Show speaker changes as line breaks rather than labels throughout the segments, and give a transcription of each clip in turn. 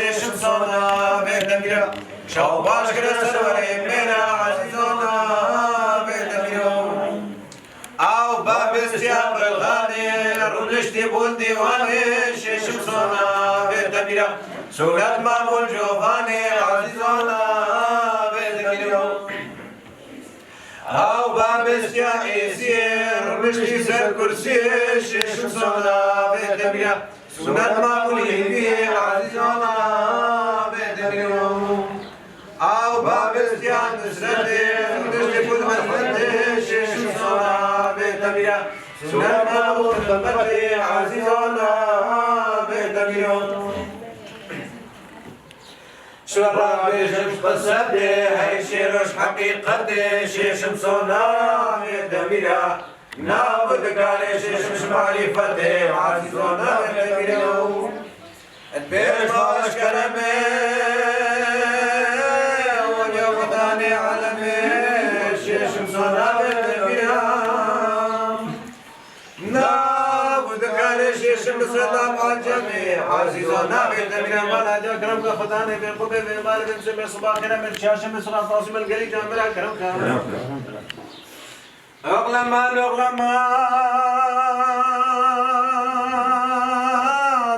ششم صونا بيتميرا شو باش كرسر وريمنا عزيزونا بيتميرا او باب استياب الغاني رولشتي بول ديواني ششم صونا بيتميرا سورة مامول جوفاني عزيزونا بيتميرا او باب استياب يسير رولشتي سر كرسي ششم صونا بيتميرا سنت مامولی بی عزیزانا بدریو او بابستیان نسرتی نشتی بود مزمتی ششم سانا بدریو سنت مامول بمتی عزیزانا بدریو شرع بشمش قصدي هاي شيرش حقيقتي ششم سانا بدریو نابد قالش مش معرفتي عزيزونا بالكيلو البيش باش كلامي واليوم ثاني عالمي شيش مصونا بالكيلو نابد قالش مسلم على الجميع عزيزونا بالكيلو ما لا جاكرم كفتاني بالقبي بالمال بنسمي صباحنا من شاشة مصر فاصم القريب جامل كرم أغلمان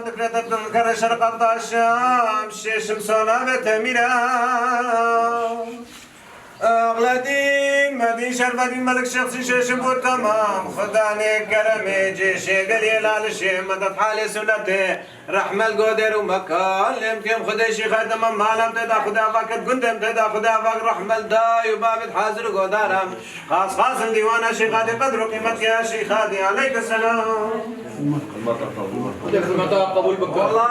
ذكرت الذكر شرقت الشمس ششم صونا بتميرا أغلدي مدي شرفتي ملك شخصي ششم تمام خداني كرمي جيشي قليل على الشي مدد حالي سنتي رحمة القدر ومكان لمكم خديشي خدم ما لم تدا خدا فاكت كنتم تدا خدا فاك رحمة الداي وبابت حاضر قدرم خاص ديوانا شيخاتي قدر قيمتك يا شيخاتي عليك السلام
خدمة قبول بك
والله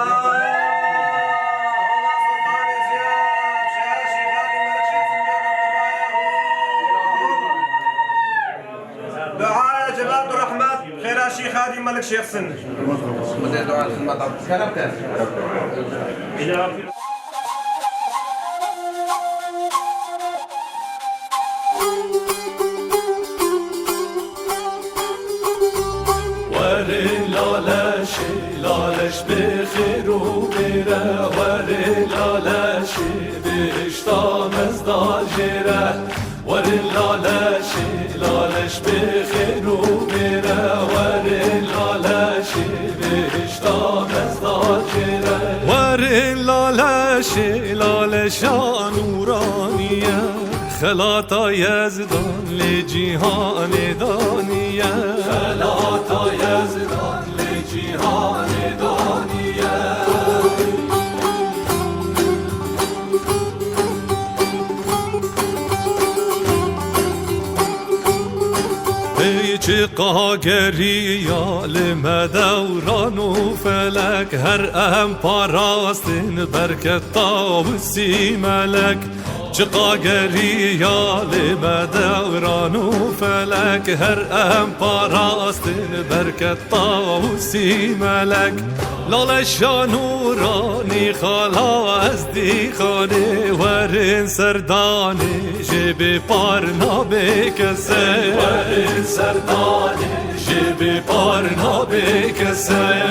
دعاء جبات الرحمة خير شيخ هادي ملك شيخ سن
بدي دعاء الخدمة كرمت
وري لالش بخير وبيره وري لالش بشتا مزدال جيره وري لالش بخير وبيره وري لالش بشتا مزدال جيره وري لالش نورانيه خلاطا يزدان لجيهان دانيه خلاطا يزدان لجيهان دانيه هيج قاگریا لمدوران و فلک هر ام پاراستین برکت طاوسی ملک چقاگریا لمدوران و فلک هر ام پاراستین برکت طاوسی ملک لالشا نورانی خالا از دی خانه ورن سردانی جب پارنا بکسه ورن سردانی جب پارنا بکسه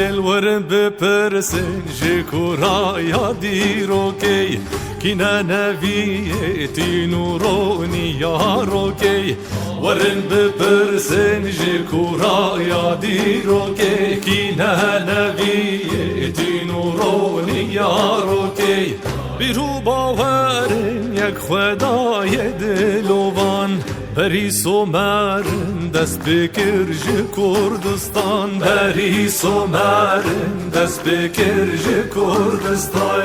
الورن بپرسن جکورا یا دیرو کی كنا نبيتي نوروني يا روكي ورن ببرسن جيكورا يا دي روكي كنا نبيتي نوروني يا روكي بیرو باورن یک خدای دلوان بریس و مرن دست بکر جه کردستان بریس و مرن دست بکر جه کردستان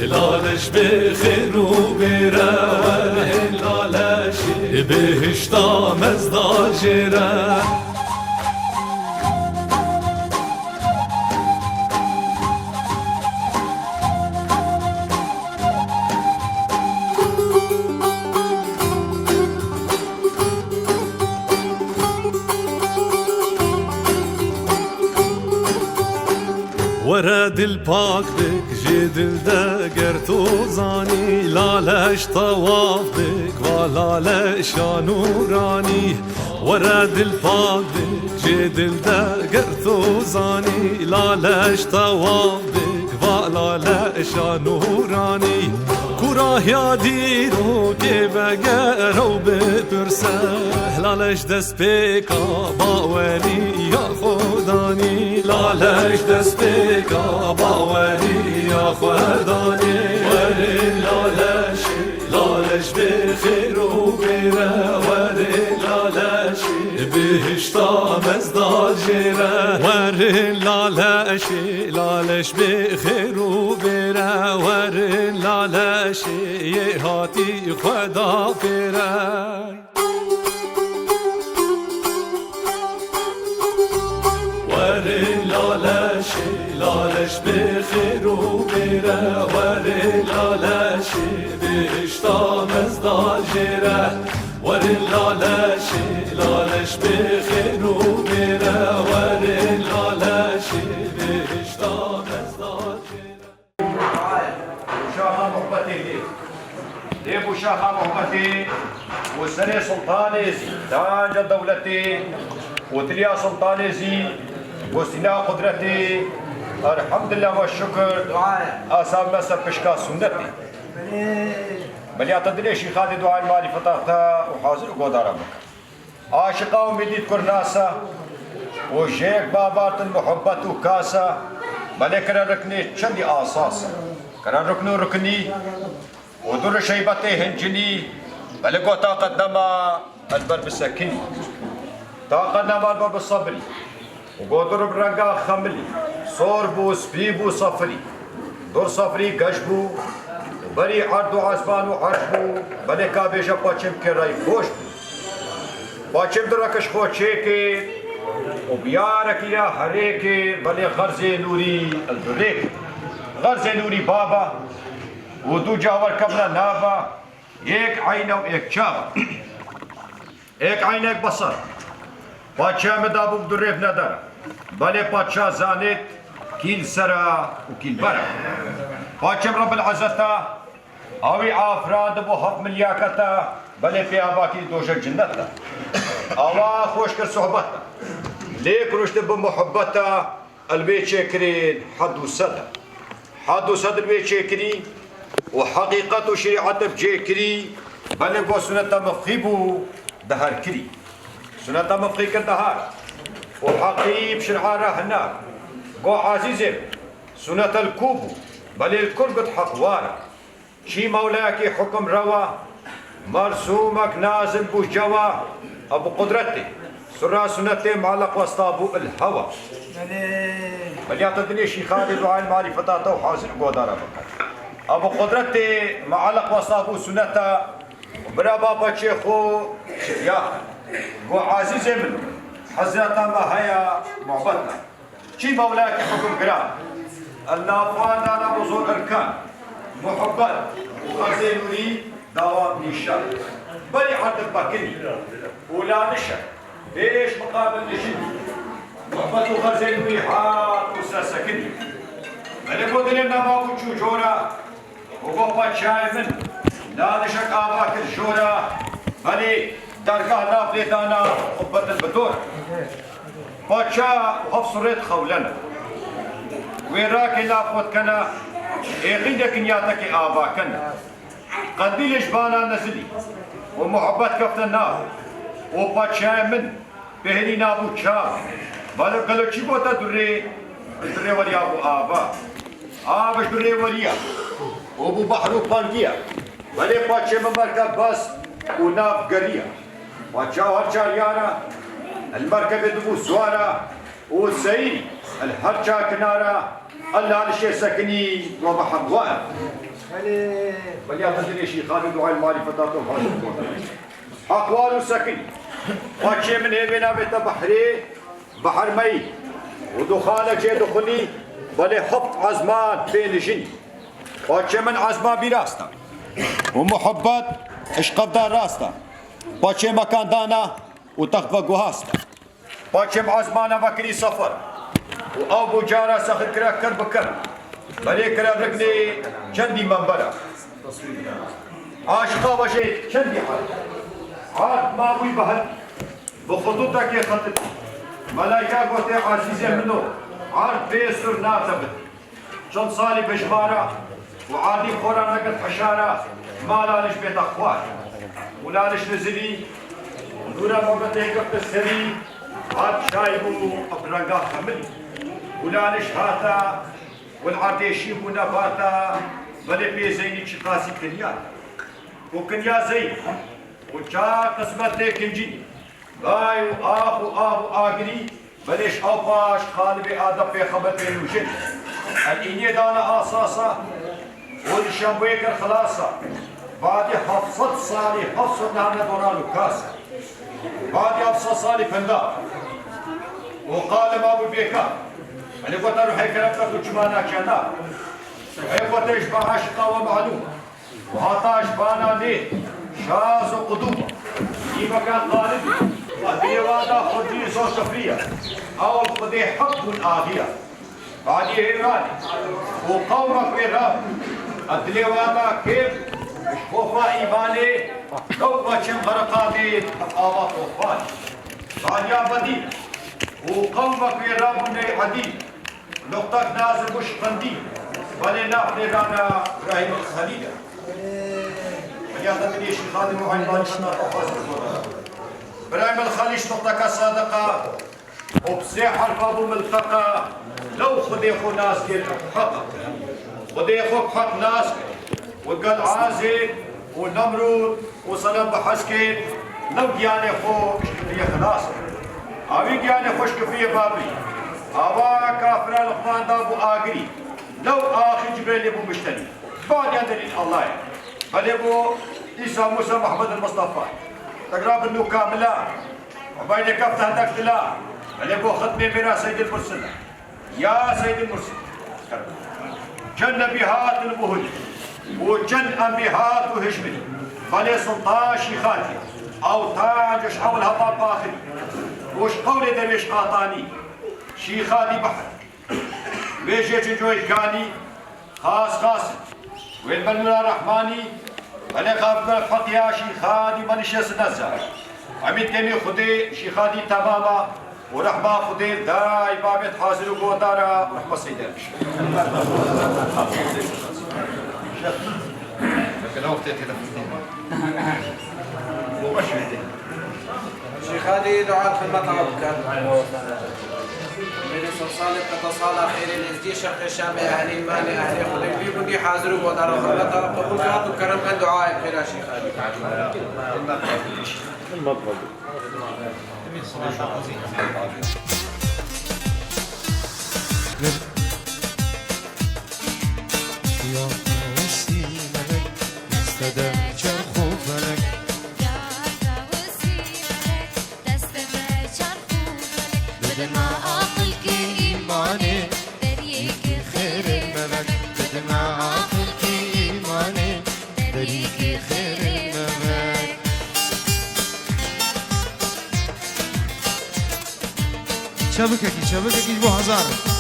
لالش بخیر و بیره لالش بهشتا مزدا جره ورد الباك بك جدل دگر تو زانی لالش طواف بک و لالش نورانی ورد الفاض بک جدل دگر تو زانی لالش طواف بک و لالش نورانی كراه يا ديرو كيف قارو ببرسه لالش دست بيكا باوري يا خداني لالش دست بيكا باوري يا خداني وري لالش بخير وبيره وري لالش بهشتا مزدال جيره وري لالش بخير وبيره وري لالش هاتي خدا بيره وري لالش بخير وبيره وري لالش بهشتا مزدال جيره وري لالش بخير وبيره وري لالش بهشتا مزدال جيره
شاخة محبتي ليه شاخة محبتي والسنة سلطاني تاج دولتي وتليا سلطاني زي وسنا قدرتي الحمد لله والشكر أسام مسا بشكا سنتي بل يعتدلي شي خالي دعاء المالي فتاحتا وحاضر قدارا بك عاشقا ومديد كرناسا وجيك بابات المحبت وكاسا بل كرا ركني چندي آساسا كرا ركنو ركني ودر شيبتي هنجني بل قوتا قدما البر بسكني طاقنا البر بالصبري وقدر برنقا خملي صور بو سبيبو صفري دور صفري قشبو وبري عرض عزبان وعرشبو بل كابيجا باچم كراي خوش باچم دركش خوشيكي وبيارك يا هريكي بل غرزي نوري البريك غرزي نوري بابا ودو جاور كبنا نابا يك عينه ويك شابا يك عينك بصر بادشاه مدابو بدريف ندر بل بادشاه زانت كيل سرا وكيل برا بادشاه رب العزتا اوي عافران دبو حق ملياكتا بل في اباكي دوجه جنتا اوا خوش كر صحبتا ليك رشد بمحبتا البيت شاكرين حد وصد البيت شاكرين وحقيقة شريعة بجيكري بلغو سنة مفخيبو دهار كري سنة مفخيك الدهار وحقيب شرعة رهنا قو عزيزم سنة الكوبو بل الكرقة حقوارا شي مولاكي حكم روا مرسومك نازل بو جوا ابو قدرتي سرا سنتي معلق وسطابو الهوى بل يعتدني شي خالد دعاء المعرفة وحاضر قدارا بكر ابو قدرتي معلق وصابو سنتا وبرا بابا شيخو يا قو عزيز من حضرت ما هيا معبدنا شي مولاك حكم قران النافان انا بزور اركان محبت وخزينوني دوام نشان بري حد باكني ولا نشا ليش مقابل نشني محبت وخزينوني حاط وساسكني بل قلت لنا ما كنت جورا وقفت شاي من لا نشك آباك الجورا بلي درقاه نافلتانا قبة البدور باتشا وحفصرت خولنا ويراكي نافوت كنا ايقيدك نياتك آباكنا قدي لجبانا نزلي ومحبت كفت النار وباتشا من بهني نابو تشا بل قلو چيبوتا دري ولي ابو آبا آبش دري وليا وابو بحر وبانجيا بلي باتشي من مركب بس وناف قرية باتشا هرشا ريانا المركب دبو سوارا والسيري الهرشا كنارا الله لشي سكني ومحبوان بلي أخذني شي خالد دعاء المالي فتاته أقوال سكني باتشي من هبنا بيت بحري بحر مي ودخانك جي دخلي بلي حط عزمان بين جني باتشي من عزمان براستا ومحبت اشقف دار راستا باتشي مكان دانا وتخبى قهاستا باتشي عزمانا بكري سفر وابو جارة سخر كراكر بكر بلي كرام ركني چندی منبرة عاشقا وشي چندی عاد ما بوي بهد بخطوطك خطب ملايكا قوتي عزيزي منو عاد بيسر ناتبت چند صالي بجمارة وعادي خورا نقد حشارة ما لالش بيت أخوار ولالش نزلي ونورا مبتي قفت السري عاد شايبو أبرقا خملي ولالش هاتا والعرتيشي ونباتا بلي بيزيني شقاسي كنيا وكنيا زين وجا قسمت لك انجيني باي وآخو آقري بلش أوفاش خالبي آدم في خبط بين وجن الإني دانا آساسا والشمبيكر خلاصا بعد حفصت صالي حفصت نعمل دوران وكاسا بعد حفصت صالي فندا وقال ما أبو بيكا أنا قلت أروح يكرمتك وجمانا كنا أي قلت إشبع عشقا ومعلومة وهاتا إشبعنا ليه شاز وقدومة في مكان طالب الديوانا خدي صوت كفرية أو خدي حق آخية بعدي هيراني وقومك ويراب الديوانا كيف خوفا إيماني لو ما شم غرقاتي آبا خوفاني بعدي بدي وقومك ويرابني عدي نقطة نازل مش قندي ولي نحن رانا إبراهيم الخليل يا تدري شيخ خادم وعين شنا إبراهيم الخليل نقطة صادقة وبسيح الفاضل ملتقى لو خدي خو ناس كير حق خدي خو حق ناس وقال عازل ونمرود وصنم بحسكين لو جاني خو اشكفية خلاص أبي جاني خوش كفية بابي أبا كافر لقمان دابو آقري لو آخي جبريل يبو مشتري بعد يدري الله بل يبو عيسى موسى محمد المصطفى تقرب انه كاملة وبين كفتها تقتلا بل يبو ختمي ميرا سيد المرسل يا سيد المرسل جن نبيهات البهج وجن أنبيهات وهجمي بل سلطان شيخاتي أو تاج حول هباب باخري وش قولي دمش قاطاني شيخاتي بحر بيجي جوي كاني خاص والبننا رحماني أنا خاف فقيا شيخاتي بنش نزار عميد كمي خدي شيخاتي تماما ورحمة خدي داي بابت حاضر وقدارا رحمة سيدنا لكن لو اختي
شيخ هذه دعاء في المطعم كان من صالح تتصالح خير الازدي شق الشام اهل المال اهل خلق لي بدي حاضر ودار خلق قبول كات وكرم كان دعاء خير شيخ هذه المطعم
يا وسيلك استدى جرخو فلك بدل ما عقل كإيماني دريك خير الملك بدل ما عقل كإيماني دريك خير الملك شبكك بو هزار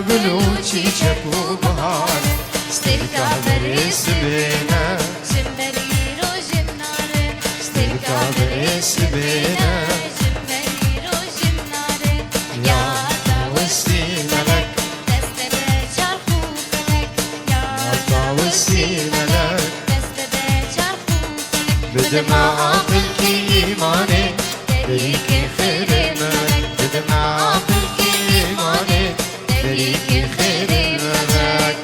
بلوچی چکو بهار استرکا برس بینا جمبری رو جمناره استرکا برس بینا جمبری رو جمناره یا داوستی ملک دست به چرخو فلک یا داوستی ملک دست به چرخو فلک بدم عقل کی ایمانه دری که خیر ملک بدم عقل کی ایمانه دريك خير الملك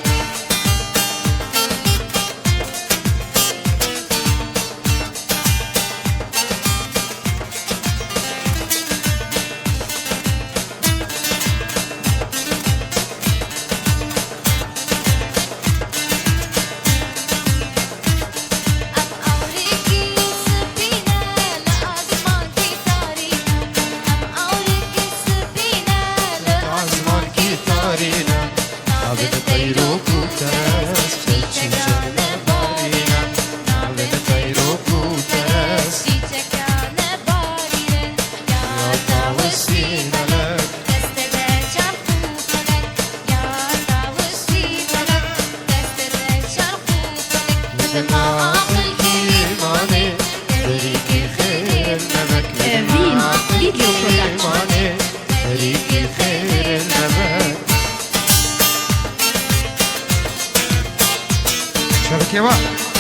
سفينة فيروك وترس چیچک جانه بارینه ناوه فيروك وترس چیچک جانه بارینه یا تاوستی ملک دست ده چرخو فلک یا تاوستی ملک دست ده چرخو فلک بدما عقل کی ایمانه دریکی خیر النمک بدما عقل کی ایمانه دریکی خیر النمک شبكة واحد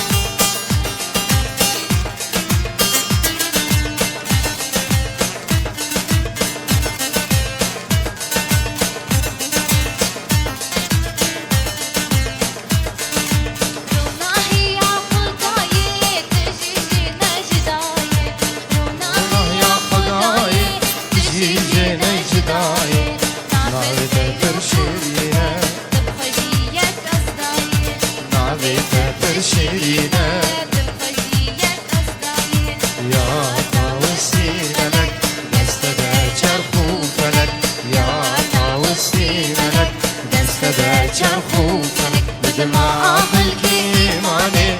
شيرينة يا طاوسي ملك دستدا چرخو فلك يا طاوسي ملك دستدا چرخو فلك بدما عقل کی ایمانه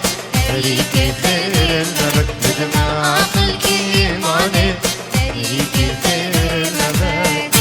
طریقی خیر النمک بدما عقل کی ایمانه طریقی خیر النمک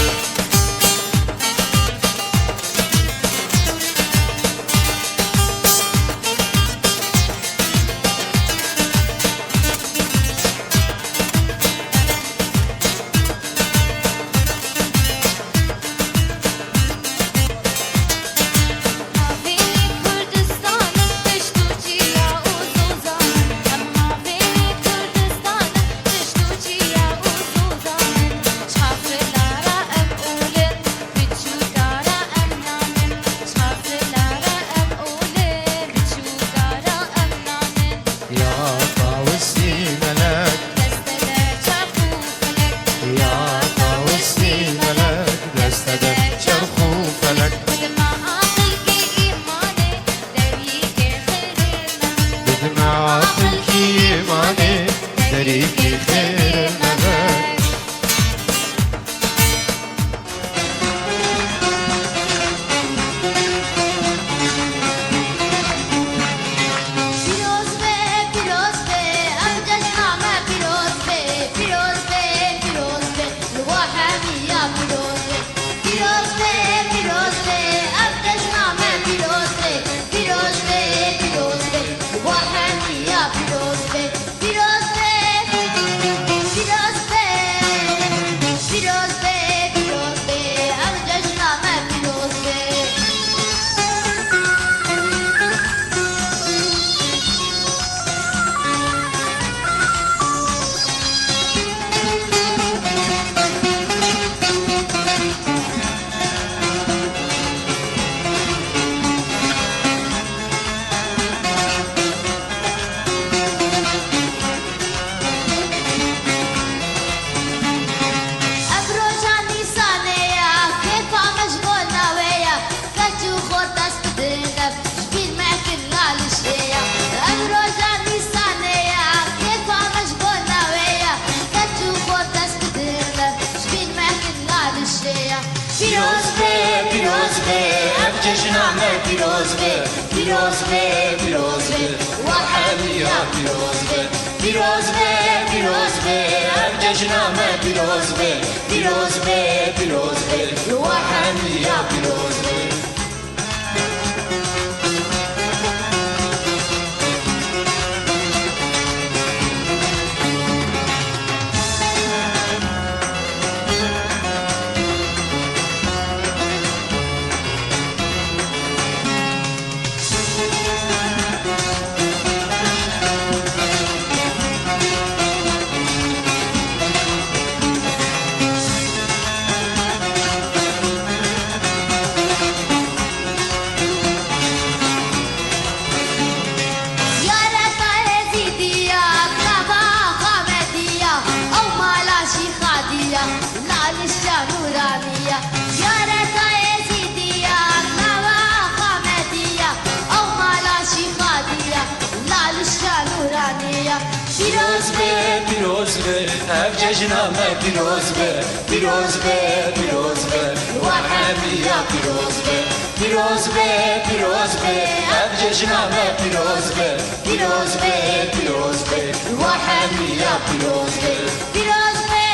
پیروز به افججنامه پیروز به پیروز به پیروز به وحمیه پیروز به پیروز به پیروز به افججنامه پیروز به پیروز به پیروز به وحمیه پیروز به
پیروز به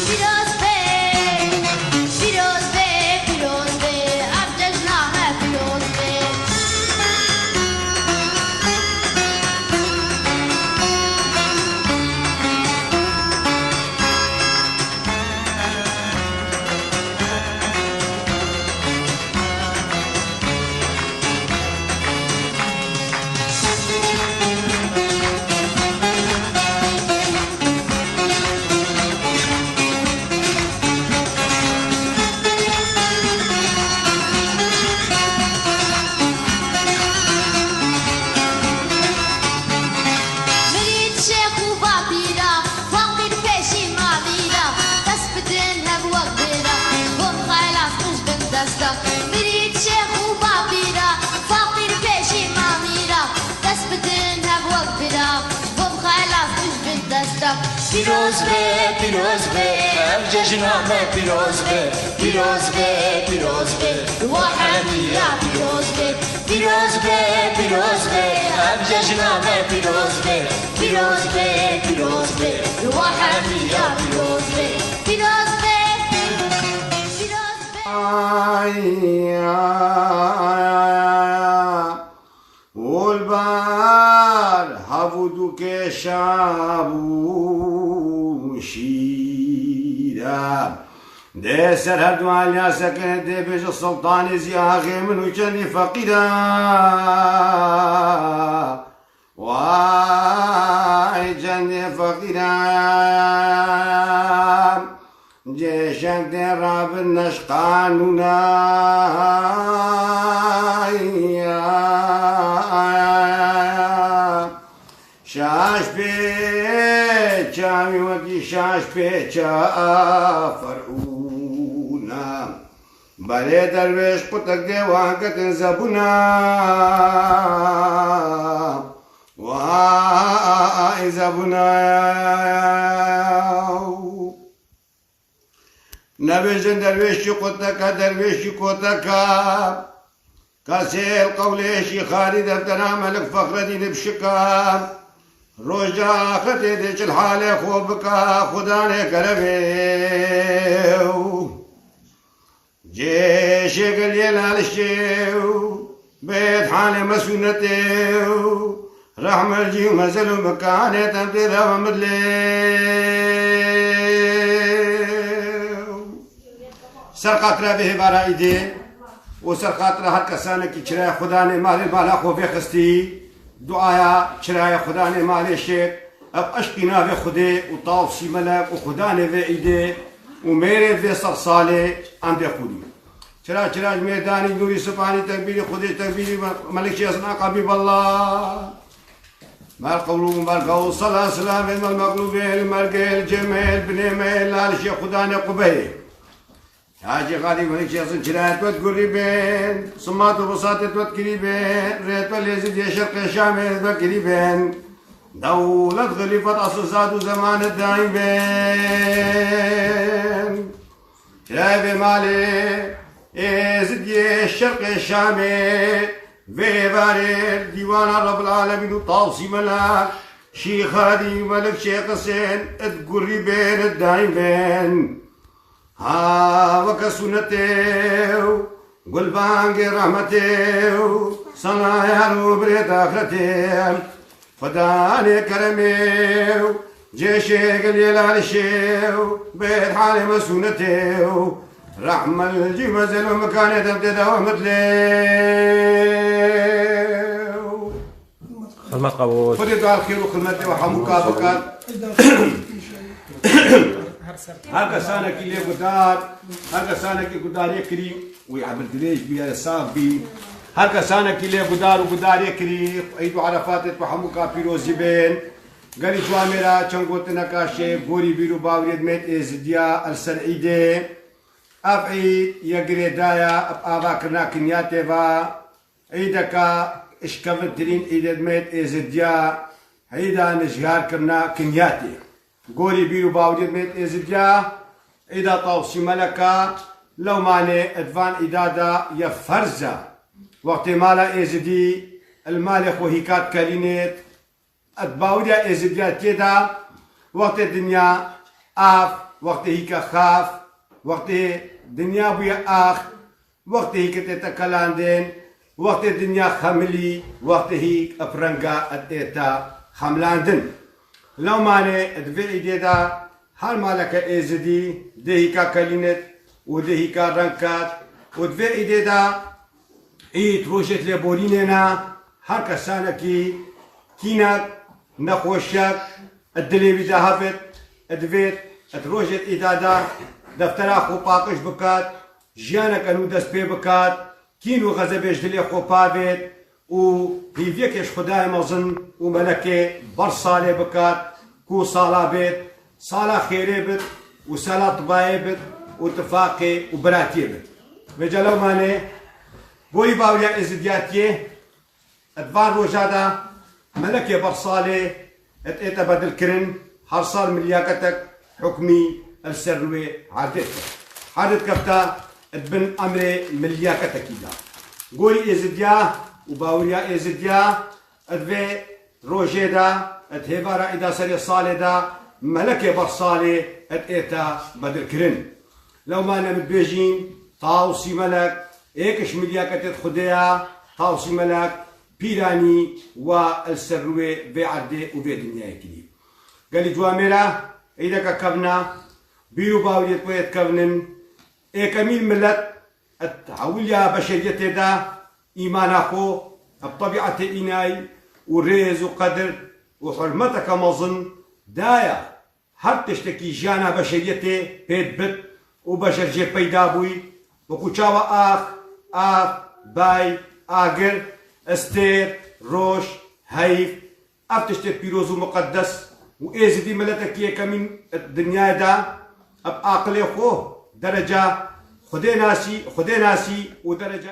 پیروز به پیروز به پیروز به افججنامه پیروز به مريد شيخ وبابيرا فقير بيشي ماميرا تثبتنها بوقبرا هم خلاص مش بندستا مريد شيخ وبابيرا فقير بيشي ماميرا تثبتنها بوقبرا هم خلاص مش بندستا
پیروز به پیروز به افججنامه پیروز به پیروز به پیروز به وحمیه پیروز به پیروز به پیروز به افججنامه پیروز به پیروز به پیروز به وحمیه پیروز به
پیروز به پیروز به
والبار هفودو که شابو شیرا ده سر هر دوالیا سکنه ده بیش السلطان زیاغی منو چنی فقیرا وای چنی فقیرا جيشك دراب النشقانونا شاش بيتشا وكي شاش بيتشا فرعونا بلي درويش قطك ديوانك تنزبونا واي زبونا نبيجن درويشي قطك درويشي قطك كاسيل قوليشي خالد ابتنا ملك فخر الدين بشكا روجا خطي ديش الحالة خوبكا خداني كربيو جيشي قليل الشيو بيت حالي مسونتيو رحم الجيو مزلو مكاني تمتدى ومدليو سرقات به برائدي وسرقات هر كسانك چرا خداني مالي مالا خوفي خستي دعايا چرا خداني مالي شيك اب اشقنا في خدي وطاوسي ملك وخداني في ايدي وميري في صرصالي عند خدي چرا ميداني نوري سبحاني تكبيري خدي تكبيري ملك شيخنا قبيب الله ما القول ما القول صلاة سلام المقلوبين المرقل جميل بني ميل لالشيخ خداني قبيه حاجي غالي ملك شيخ شرات وتقريبين صمات وبساطة وتقريبين ريت واليزيد يا شرق الشام وتقريبين دولة غليفة أصل زاد زمان الدايمين شايف مالي يزيد يا شرق الشامي في بارير ديوان رب العالمين وطاوسي ملاك شيخ هادي ملك شيخ حسين تقريبين الدايمين ها وكسنتيو قلبانك رحمتيو صنايا روبريت آخرتيو فداني كرميو جيشي قليل عرشيو بيت حالي مسونتيو رحم الجيب زل ومكاني تبتدى ومثليو
خدمة قبول
فديت على الخير وخدمتي وحموكا بكات هذا سنة كي ليه قدار هذا سنة كي قدار يكري ويعمل دليش بيا صاب بي هذا سنة كي ليه قدار وقدار يكري عيد عرفات وحموكا بيروزي بين قالي جوامرا چنقوت نكاشي غوري بيرو باوريد ميت ازديا السرعيدي افعيد يقري دايا ابا كرنا كنياتي با عيدكا اشكفت ترين ايدد ميت ازديا
عيدا نجار كرنا كنياتي قولي بيرو باودير ميت إزديا عيدا طاوسي ملكا لو ماني ادفان إدادا يفرزا وقت مالا إزدي المالك وهيكات كالينيت اتباوديا إزديا تيدا وقت الدنيا آف وقت هيكا خاف وقت الدنيا بويا آخ وقت هيك تتكلاندين وقت الدنيا خملي وقت هيك أفرنقا أتيتا خملاندن لو ماني ادفعي ديدا هل مالك إزدي دهيكا كالينت ودهيكا رنكات ودفعي ديدا ايت روشت لبولينينا هر كسانكي كينك نخوشك الدليبي دهبت ادفيت اتروجت إدادا دفترا خو باقش بكات جيانك انو دست بي بكات كينو غزبش دلي خو بابت و هيفيكش خداي مزن و ملكي بر صالي بكات كو صالا بيت صالا خيري بت و صالا طباي بت و تفاقي و براتي بت وجلو ماني بولي باوليا ازدياتي ادفان روجادا ملكي بر صالي اتيتا بدل كرن حرصال ملياكتك حكمي السروي عادت كفتا ابن امري ملياكتك إذا قولي ازديا وباوريا ازديا ادفي روجيدا اتهيفارا اذا سري صالدا ملكي برصالي اتيتا بدل كرن لو ما انا متبيجين طاوسي ملك ايكش ملياكتت خديا طاوسي ملك بيراني والسروي بعدي وفي دنيا كلي قال لي جواميرا إذا كبنا بيرو باوليت ويت كبنن إيه كميل ملت التعوليا بشرية دا إيمان أخو الطبيعة إناي وريز وقدر وحرمتك مظن دايا هر تشتكي جانا بشرية بيت بت وبشر جي بيدابوي وكوشاوا آخ باي آجر استير روش هيف أفتشت بيروز مقدس وإزدي ملتك يا كمين الدنيا دا أب عقلي خو درجة خدي ناسي ودرجة